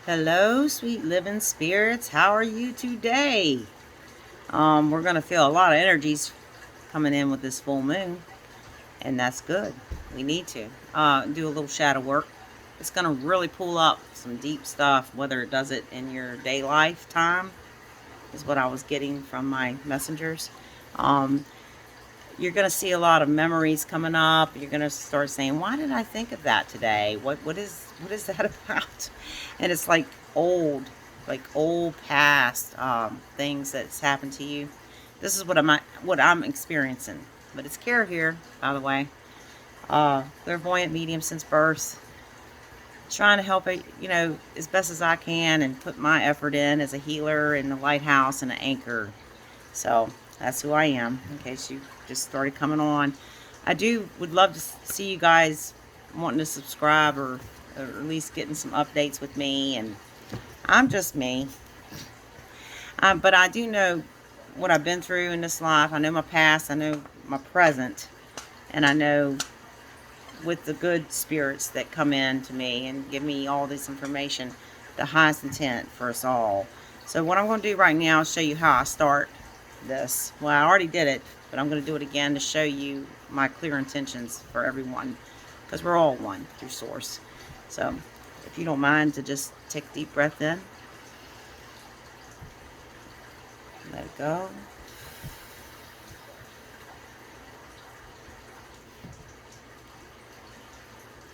Hello, sweet living spirits. How are you today? We're going to feel a lot of energies coming in with this full moon, and that's good. We need to do a little shadow work. It's going to really pull up some deep stuff, whether it does it in your day lifetime, is what I was getting from my messengers. Um, you're going to see a lot of memories coming up. You're going to start saying, "Why did I think of that today? What is that about?" And it's like old past things that's happened to you. This is what I'm experiencing. But it's Kara here, by the way. Clairvoyant medium since birth. Trying to help it, as best as I can, and put my effort in as a healer and a lighthouse and an anchor. So that's who I am, in case you just started coming on. Would love to see you guys wanting to subscribe, or at least getting some updates with me. And I'm just me. But I do know what I've been through in this life. I know my past, I know my present, and I know with the good spirits that come in to me and give me all this information, the highest intent for us all. So what I'm going to do right now is show you how I start this. Well, I already did it, but I'm going to do it again to show you my clear intentions for everyone, because we're all one through source. So if you don't mind to just take a deep breath in, let it go.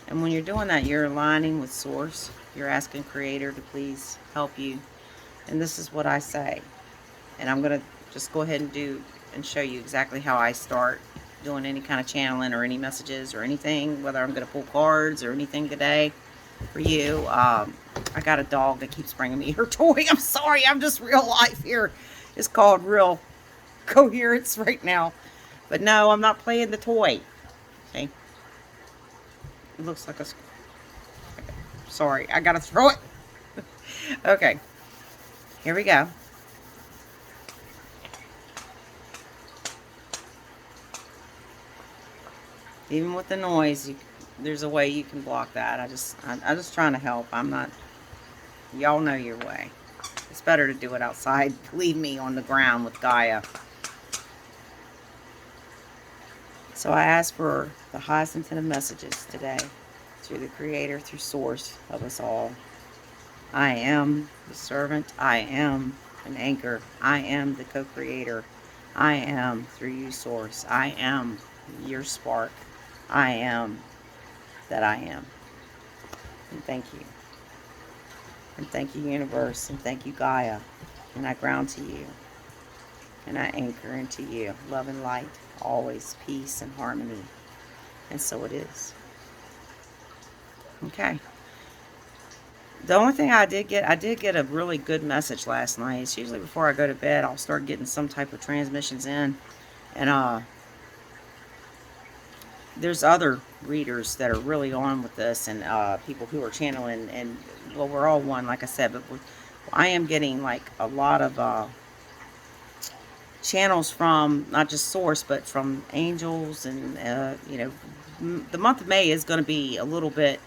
And when you're doing that, you're aligning with source. You're asking creator to please help you. And this is what I say. And I'm going to just go ahead and do and show you exactly how I start doing any kind of channeling or any messages or anything, whether I'm going to pull cards or anything today for you. I got a dog that keeps bringing me her toy. I'm sorry. I'm just real life here. It's called real coherence right now. But no, I'm not playing the toy. Okay. It looks like a... Sorry. I got to throw it. Okay. Here we go. Even with the noise, there's a way you can block that. I'm just trying to help. I'm not. Y'all know your way. It's better to do it outside. Leave me on the ground with Gaia. So I ask for the highest intended messages today, through the Creator, through Source of us all. I am the servant. I am an anchor. I am the co-creator. I am through you, Source. I am your spark. I am that I am. And thank you. And thank you, universe. And thank you, Gaia. And I ground to you. And I anchor into you. Love and light. Always peace and harmony. And so it is. Okay. The only thing I did get a really good message last night. It's usually before I go to bed, I'll start getting some type of transmissions in. And there's other readers that are really on with this, and people who are channeling, and well, we're all one, like I said, but I am getting like a lot of channels from not just source, but from angels. And the month of May is going to be a little bit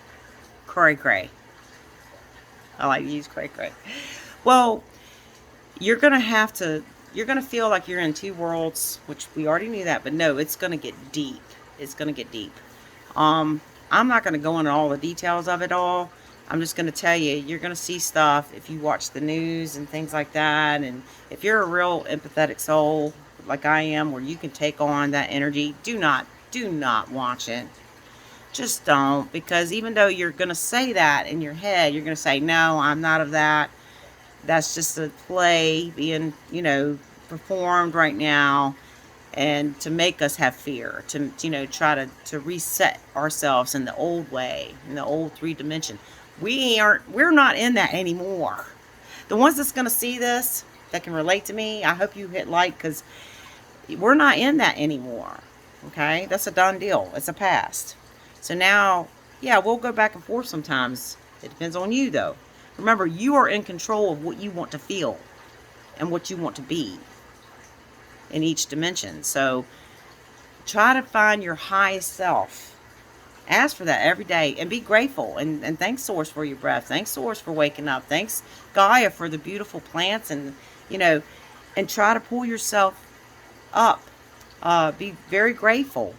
cray. I like to use cray. Well, you're going to feel like you're in two worlds, which we already knew that, but no, it's going to get deep. It's going to get deep. I'm not going to go into all the details of it all. I'm just going to tell you, you're going to see stuff if you watch the news and things like that. And if you're a real empathetic soul like I am, where you can take on that energy, do not watch it. Just don't, because even though you're going to say that in your head, you're going to say, no, I'm not of that. That's just a play being, performed right now, and to make us have fear, to try to reset ourselves in the old way, in the old 3 dimension. We're not in that anymore. The ones that's going to see this, that can relate to me, I hope you hit like, because we're not in that anymore. Okay, that's a done deal. It's a past. So now, yeah, we'll go back and forth sometimes. It depends on you, though. Remember, you are in control of what you want to feel and what you want to be in each dimension. So try to find your highest self Ask for that every day and be grateful, and thanks Source for your breath. Thanks Source for waking up. Thanks Gaia for the beautiful plants, and you know, and try to pull yourself up. Be very grateful,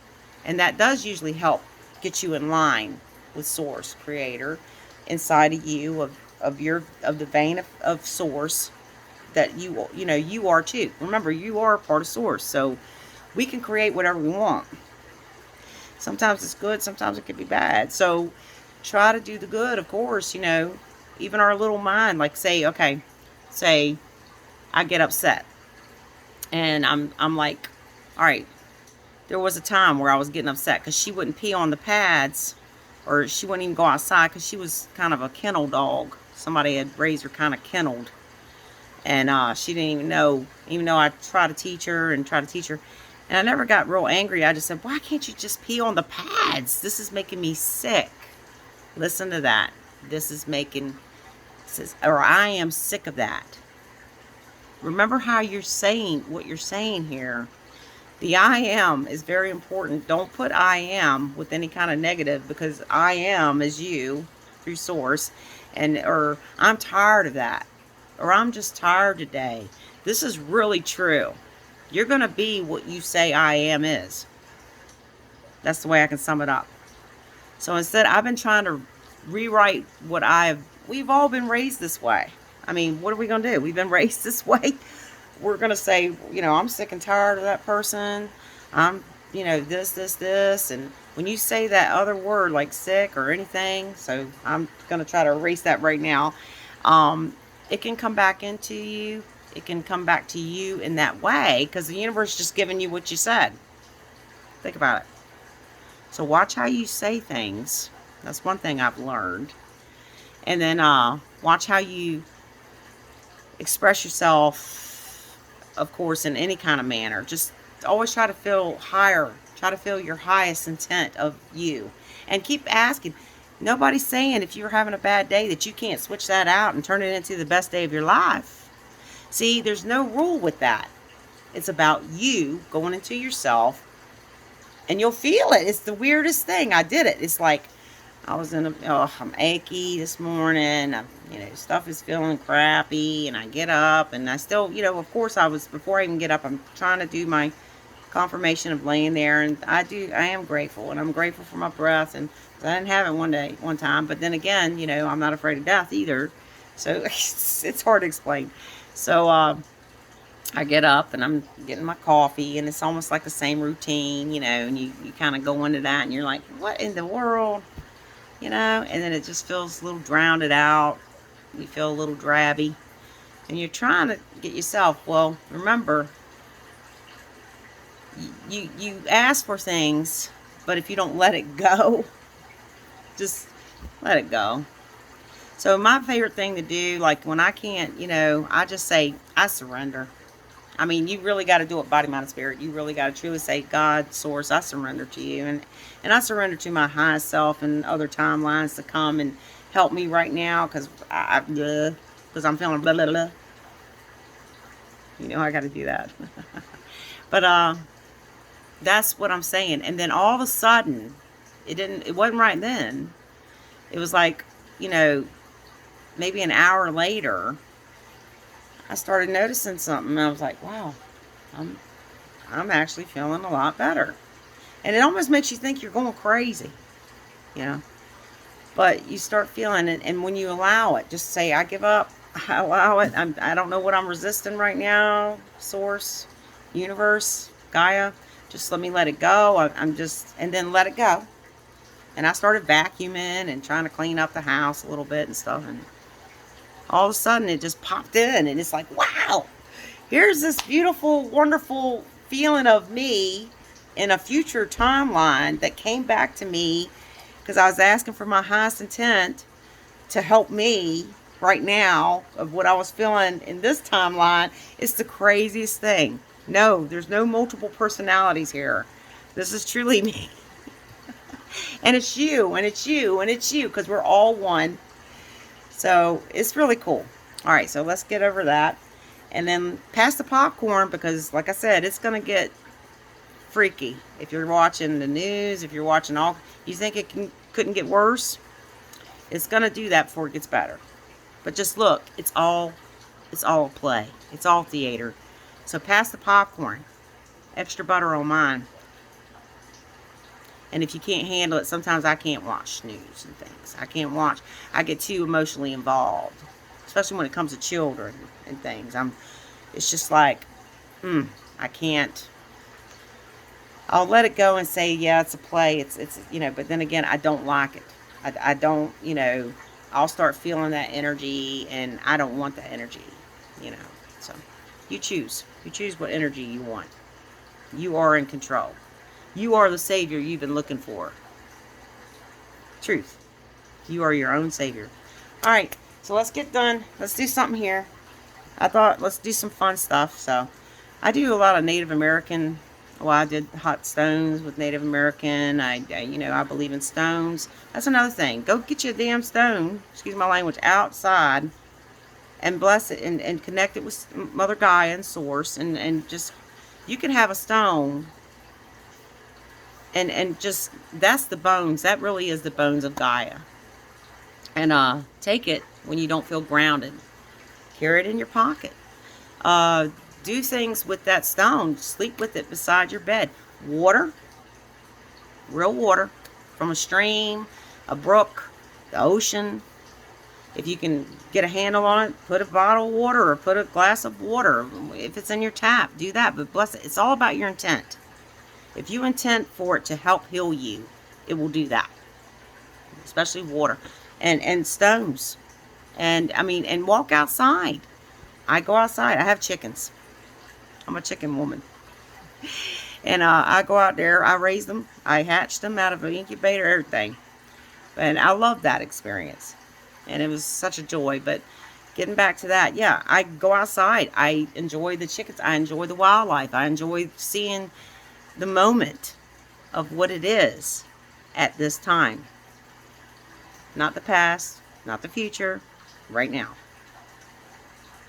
and that does usually help get you in line with Source, Creator, inside of you, of the vein of Source, that you are too. Remember, you are a part of Source, so we can create whatever we want. Sometimes it's good, sometimes it could be bad. So try to do the good, of course. Even our little mind, like say I get upset, and I'm like, all right, there was a time where I was getting upset because she wouldn't pee on the pads, or she wouldn't even go outside because she was kind of a kennel dog. Somebody had raised her kind of kenneled, and she didn't even though I tried to teach her and and I never got real angry. I just said, why can't you just pee on the pads? This is making me sick. Listen to that. This is making, or I am sick of that. Remember how you're saying what you're saying here. The I am is very important. Don't put I am with any kind of negative, because I am is you through Source, or I'm tired of that, or I'm just tired today. This is really true. You're going to be what you say I am is. That's the way I can sum it up. So instead, I've been trying to rewrite we've all been raised this way. I mean, what are we going to do? We've been raised this way. We're going to say, I'm sick and tired of that person. I'm, this. And when you say that other word like sick or anything, so I'm going to try to erase that right now. It can come back into you. It can come back to you in that way, because the universe is just giving you what you said. Think about it. So watch how you say things. That's one thing I've learned. And then watch how you express yourself, of course, in any kind of manner. Just always try to feel higher. Try to feel your highest intent of you. And keep asking. Nobody's saying if you're having a bad day that you can't switch that out and turn it into the best day of your life. See, there's no rule with that. It's about you going into yourself, and you'll feel it. It's the weirdest thing. I did it. It's like I was I'm achy this morning. Stuff is feeling crappy, and I get up, and I still, of course before I even get up, I'm trying to do my confirmation of laying there, and I am grateful, and I'm grateful for my breath, and I didn't have it one time, but then again, I'm not afraid of death either, so it's hard to explain. So I get up, and I'm getting my coffee, and it's almost like the same routine, and you kind of go into that, and you're like, what in the world, and then it just feels a little drowned out. You feel a little drabby, and you're trying to get yourself, well, remember, you ask for things, but if you don't let it go, just let it go. So my favorite thing to do, like when I can't, I just say, I surrender. I mean, you really got to do it body, mind, and spirit. You really got to truly say, God, Source, I surrender to you. And I surrender to my highest self and other timelines to come and help me right now, because I'm feeling blah, blah, blah. I got to do that. But that's what I'm saying. And then all of a sudden, it wasn't right then. It was like, maybe an hour later, I started noticing something. I was like, wow, I'm actually feeling a lot better. And it almost makes you think you're going crazy, but you start feeling it. And when you allow it, just say, I give up. I allow it. I don't know what I'm resisting right now. Source, universe, Gaia, just let me let it go. And then let it go. And I started vacuuming and trying to clean up the house a little bit and stuff. And all of a sudden, it just popped in. And it's like, wow, here's this beautiful, wonderful feeling of me in a future timeline that came back to me, because I was asking for my highest intent to help me right now of what I was feeling in this timeline. It's the craziest thing. No, there's no multiple personalities here. This is truly me. And it's you, and it's you, and it's you, because we're all one. So it's really cool. All right, so let's get over that. And then pass the popcorn, because like I said, it's going to get freaky. If you're watching the news, if you're watching all, you think it couldn't get worse? It's going to do that before it gets better. But just look, it's all a play. It's all theater. So pass the popcorn. Extra butter on mine. And if you can't handle it, sometimes I can't watch news and things. I can't watch. I get too emotionally involved, especially when it comes to children and things. It's just like, I can't. I'll let it go and say, yeah, it's a play. It's but then again, I don't like it. I don't, I'll start feeling that energy, and I don't want that energy, So you choose. You choose what energy you want. You are in control. You are the savior you've been looking for. Truth. You are your own savior. All right, so let's get done. Let's do something here. I thought let's do some fun stuff. So I do a lot of Native American. Well, I did hot stones with Native American. I believe in stones. That's another thing. Go get you a damn stone, excuse my language, outside, and bless it and connect it with Mother Gaia and Source, and just, you can have a stone, and just, that's the bones. That really is the bones of Gaia. And take it when you don't feel grounded. Carry it in your pocket. Do things with that stone. Sleep with it beside your bed. Water, real water, from a stream, a brook, the ocean. If you can get a handle on it, put a bottle of water or put a glass of water. If it's in your tap, do that. But bless it. It's all about your intent. If you intend for it to help heal you, it will do that. Especially water and stones. And walk outside. I go outside. I have chickens. I'm a chicken woman. And I go out there. I raise them. I hatched them out of an incubator, everything. And I love that experience. And it was such a joy. But getting back to that, yeah, I go outside. I enjoy the chickens. I enjoy the wildlife. I enjoy seeing the moment of what it is at this time. Not the past, not the future, right now.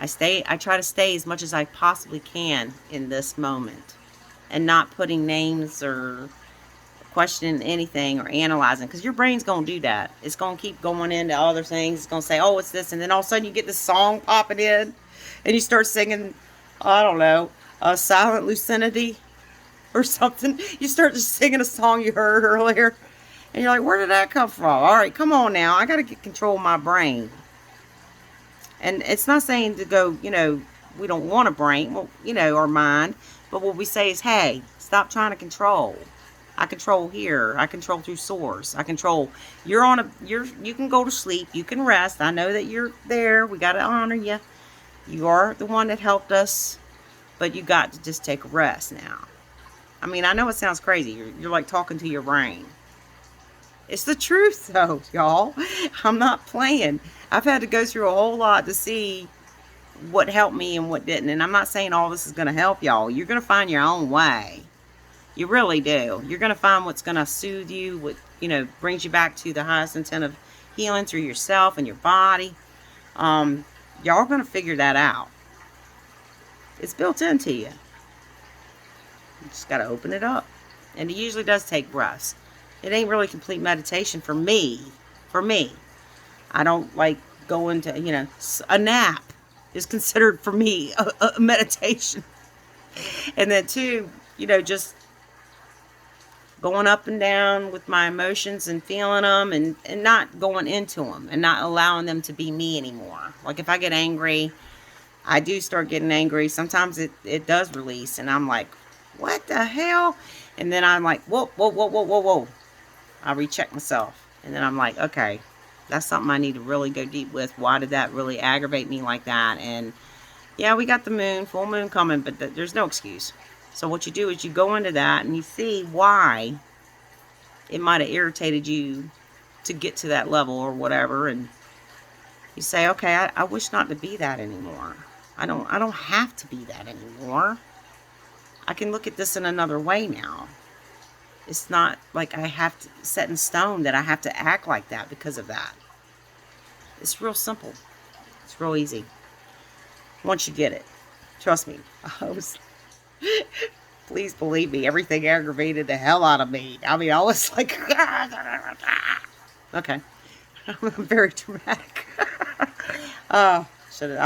I try to stay as much as I possibly can in this moment, and not putting names or questioning anything or analyzing, because your brain's going to do that. It's going to keep going into other things. It's going to say, oh, it's this, and then all of a sudden you get this song popping in, and you start singing, I don't know, Silent Lucidity or something. You start just singing a song you heard earlier, and you're like, where did that come from? All right, come on now. I got to get control of my brain. And it's not saying to go, we don't want a brain, or mind. But what we say is, hey, stop trying to control. I control here. I control through Source. I control. You can go to sleep. You can rest. I know that you're there. We got to honor you. You are the one that helped us. But you got to just take a rest now. I know it sounds crazy. You're like talking to your brain. It's the truth, though, y'all. I'm not playing. I've had to go through a whole lot to see what helped me and what didn't. And I'm not saying all this is going to help y'all. You're going to find your own way. You really do. You're going to find what's going to soothe you, what, brings you back to the highest intent of healing through yourself and your body. Y'all are going to figure that out. It's built into you. You just got to open it up. And it usually does take breaths. It ain't really complete meditation for me. I don't like going to, a nap is considered for me a meditation. And then too, just going up and down with my emotions and feeling them and not going into them and not allowing them to be me anymore. Like if I get angry, I do start getting angry. Sometimes it does release and I'm like, what the hell? And then I'm like, whoa. I recheck myself. And then I'm like, okay, that's something I need to really go deep with. Why did that really aggravate me like that? And yeah, we got the full moon coming, but there's no excuse. So what you do is you go into that and you see why it might have irritated you to get to that level or whatever. And you say, okay, I wish not to be that anymore. I don't have to be that anymore. I can look at this in another way now. It's not like I have to set in stone that I have to act like that because of that. It's real simple. It's real easy. Once you get it. Trust me. Please believe me, everything aggravated the hell out of me. I mean, I was like, okay. I'm very dramatic. I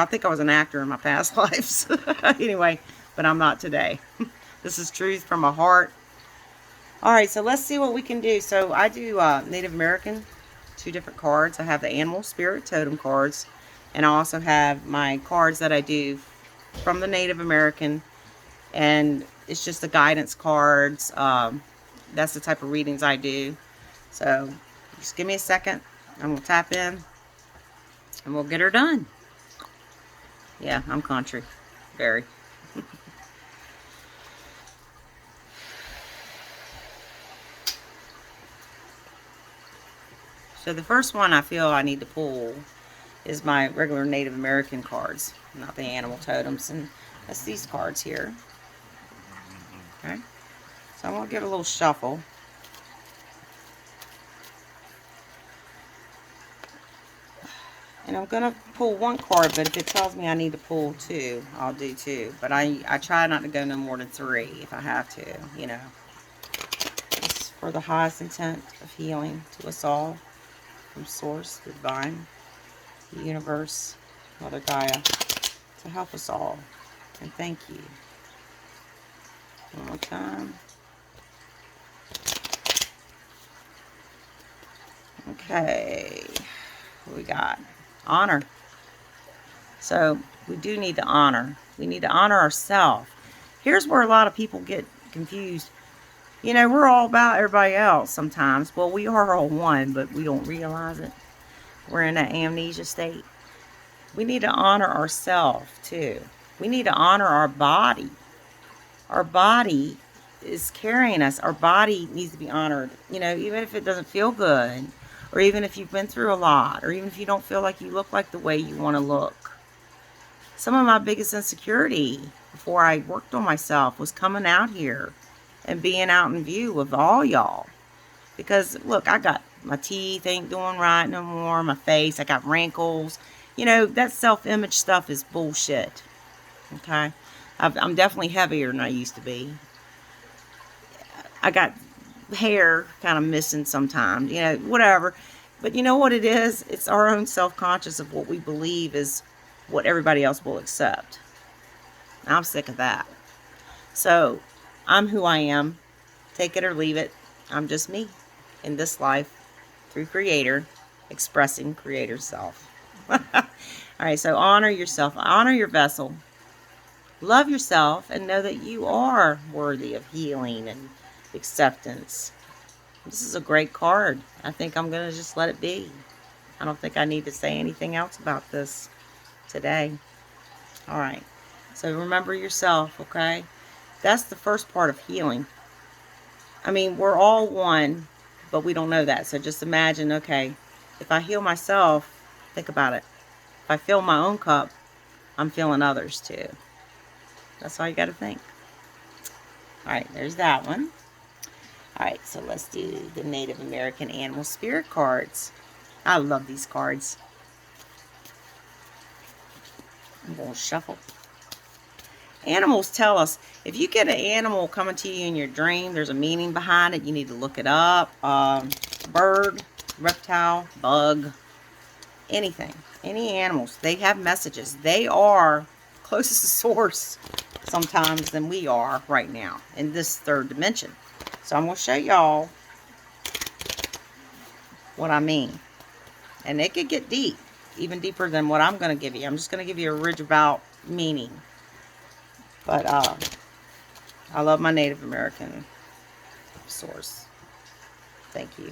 think I was an actor in my past lives. Anyway, but I'm not today. This is truth from my heart. All right, so let's see what we can do. So I do Native American, 2 different cards. I have the animal spirit totem cards, and I also have my cards that I do from the Native American, and it's just the guidance cards. That's the type of readings I do. So just give me a second. I'm going to tap in, and we'll get her done. Yeah, I'm country. Very. So the first one I feel I need to pull is my regular Native American cards, not the animal totems, and that's these cards here. Okay, so I'm going to give it a little shuffle. And I'm going to pull 1 card, but if it tells me I need to pull 2, I'll do 2. But I try not to go no more than 3 if I have to, you know. It's for the highest intent of healing to us all, from Source, the Divine, the Universe, Mother Gaia, to help us all. And thank you. One more time. Okay. What we got? Honor. So we do need to honor. We need to honor ourselves. Here's where a lot of people get confused. You know, we're all about everybody else sometimes. Well, we are all one, but we don't realize it. We're in that amnesia state. We need to honor ourselves too. We need to honor our body. Our body is carrying us. Our body needs to be honored. You know, even if it doesn't feel good, or even if you've been through a lot, or even if you don't feel like you look like the way you want to look. Some of my biggest insecurity before I worked on myself was coming out here and being out in view of all y'all. Because, look, I got my teeth ain't doing right no more, my face, I got wrinkles. You know, that self-image stuff is bullshit. Okay? I'm definitely heavier than I used to be. I got hair kind of missing sometimes, you know, whatever. But you know what it is? It's our own self-conscious of what we believe is what everybody else will accept. I'm sick of that. So, I'm who I am. Take it or leave it. I'm just me in this life through Creator, expressing Creator self. Alright, so honor yourself. Honor your vessel. Love yourself and know that you are worthy of healing and acceptance. This is a great card. I think I'm going to just let it be. I don't think I need to say anything else about this today. Alright, so remember yourself, okay? That's the first part of healing. I mean, we're all one, but we don't know that. So just imagine, okay, if I heal myself, think about it. If I fill my own cup, I'm filling others too. That's all you got to think. Alright, there's that one. Alright, so let's do the Native American Animal Spirit cards. I love these cards. I'm going to shuffle. Animals tell us, if you get an animal coming to you in your dream, there's a meaning behind it. You need to look it up. Bird, reptile, bug, anything. Any animals, they have messages. They are closest to source sometimes than we are right now in this 3rd dimension. So I'm going to show y'all what I mean. And it could get deep, even deeper than what I'm going to give you. I'm just going to give you a ridge about meaning. But I love my Native American source. Thank you.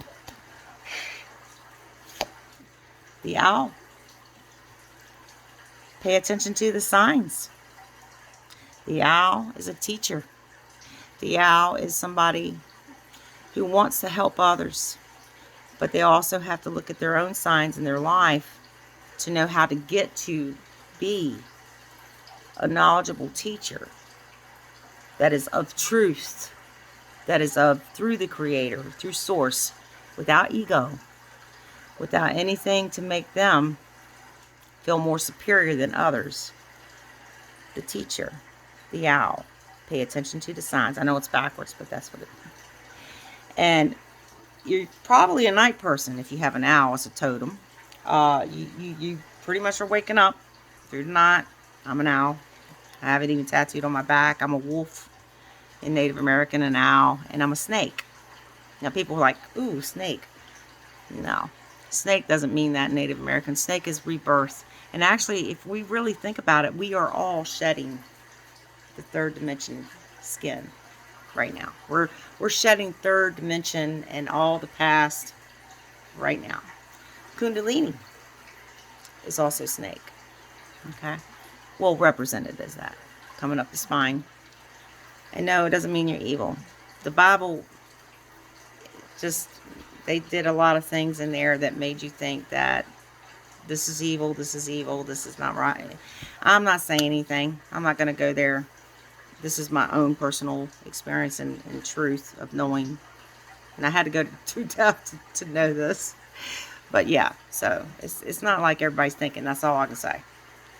The owl. Pay attention to the signs. The owl is a teacher. The owl is somebody who wants to help others. But they also have to look at their own signs in their life to know how to get to be a knowledgeable teacher that is of truth, that is of through the Creator, through Source, without ego, without anything to make them feel more superior than others. The teacher, the owl. Pay attention to the signs. I know it's backwards, but that's what it is. And you're probably a night person if you have an owl as a totem. You pretty much are waking up through the night. I'm an owl. I have it even tattooed on my back. I'm a wolf in Native American, an owl, and I'm a snake. Now people are like, ooh, snake. No, snake doesn't mean that in Native American. Snake is rebirth. And actually, if we really think about it, we are all shedding the third dimension skin right now. We're shedding third dimension and all the past right now. Kundalini is also snake. Okay? Well, represented as that. Coming up the spine. And no, it doesn't mean you're evil. The Bible just, they did a lot of things in there that made you think that this is evil, this is not right. I'm not saying anything. I'm not going to go there. This is my own personal experience and truth of knowing. And I had to go too depth to know this. But yeah, so it's not like everybody's thinking. That's all I can say.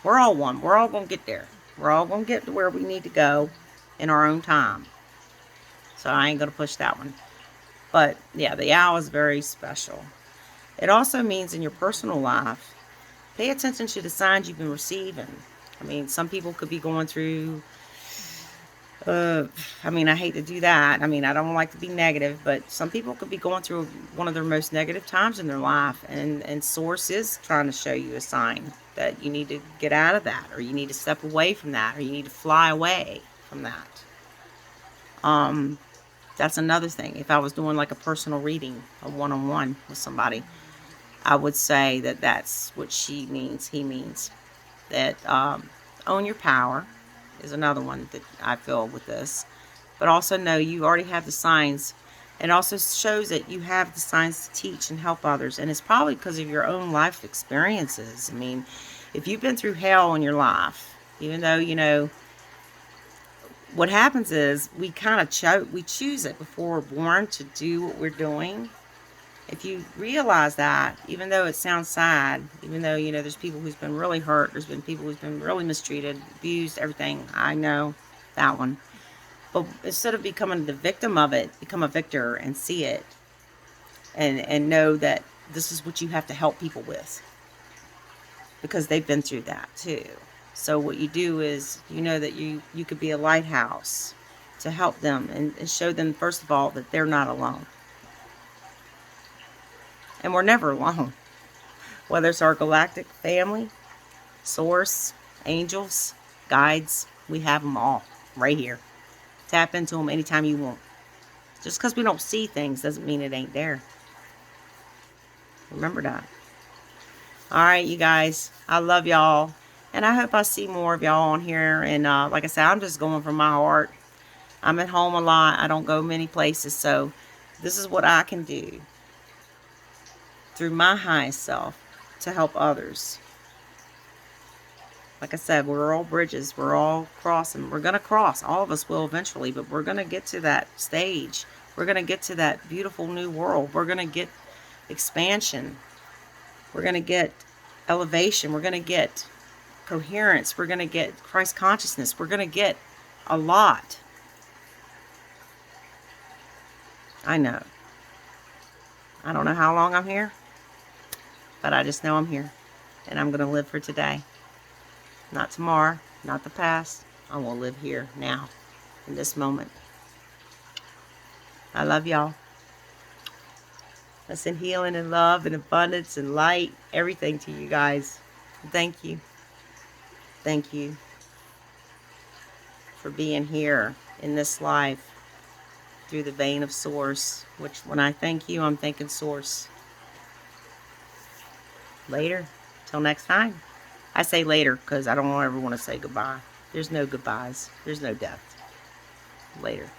We're all one. We're all going to get there. We're all going to get to where we need to go in our own time. So I ain't going to push that one. But yeah, the owl is very special. It also means in your personal life, pay attention to the signs you've been receiving. I mean, some people could be going through, I hate to do that. I don't like to be negative, but some people could be going through one of their most negative times in their life. And Source is trying to show you a sign that you need to get out of that, or you need to step away from that, or you need to fly away from that. That's another thing. If I was doing like a personal reading, a one-on-one with somebody, I would say that that's what she means, he means. That own your power is another one that I feel with this. But also know you already have the signs. It also shows that you have the signs to teach and help others. And it's probably because of your own life experiences. If you've been through hell in your life, even though, what happens is we kind of we choose it before we're born to do what we're doing. If you realize that, even though it sounds sad, even though, there's people who's been really hurt, there's been people who's been really mistreated, abused, everything. I know that one. But instead of becoming the victim of it, become a victor and see it and know that this is what you have to help people with. Because they've been through that too. So what you do is, that you could be a lighthouse to help them and show them, first of all, that they're not alone. And we're never alone. Whether it's our galactic family, Source, angels, guides, we have them all right here. Tap into them anytime you want. Just because we don't see things doesn't mean it ain't there. Remember that. Alright, you guys. I love y'all. And I hope I see more of y'all on here. And like I said, I'm just going from my heart. I'm at home a lot. I don't go many places. So this is what I can do through my highest self to help others. Like I said, we're all bridges. We're all crossing. We're going to cross. All of us will eventually. But we're going to get to that stage. We're going to get to that beautiful new world. We're going to get expansion. We're going to get elevation. We're going to get coherence. We're going to get Christ consciousness. We're going to get a lot. I know. I don't know how long I'm here, but I just know I'm here. And I'm going to live for today. Not tomorrow, not the past. I will live here now, in this moment. I love y'all. I send healing and love and abundance and light, everything to you guys. Thank you. Thank you for being here in this life through the vein of Source, which when I thank you, I'm thanking Source. Later. Till next time. I say later because I don't ever want to say goodbye. There's no goodbyes. There's no death. Later.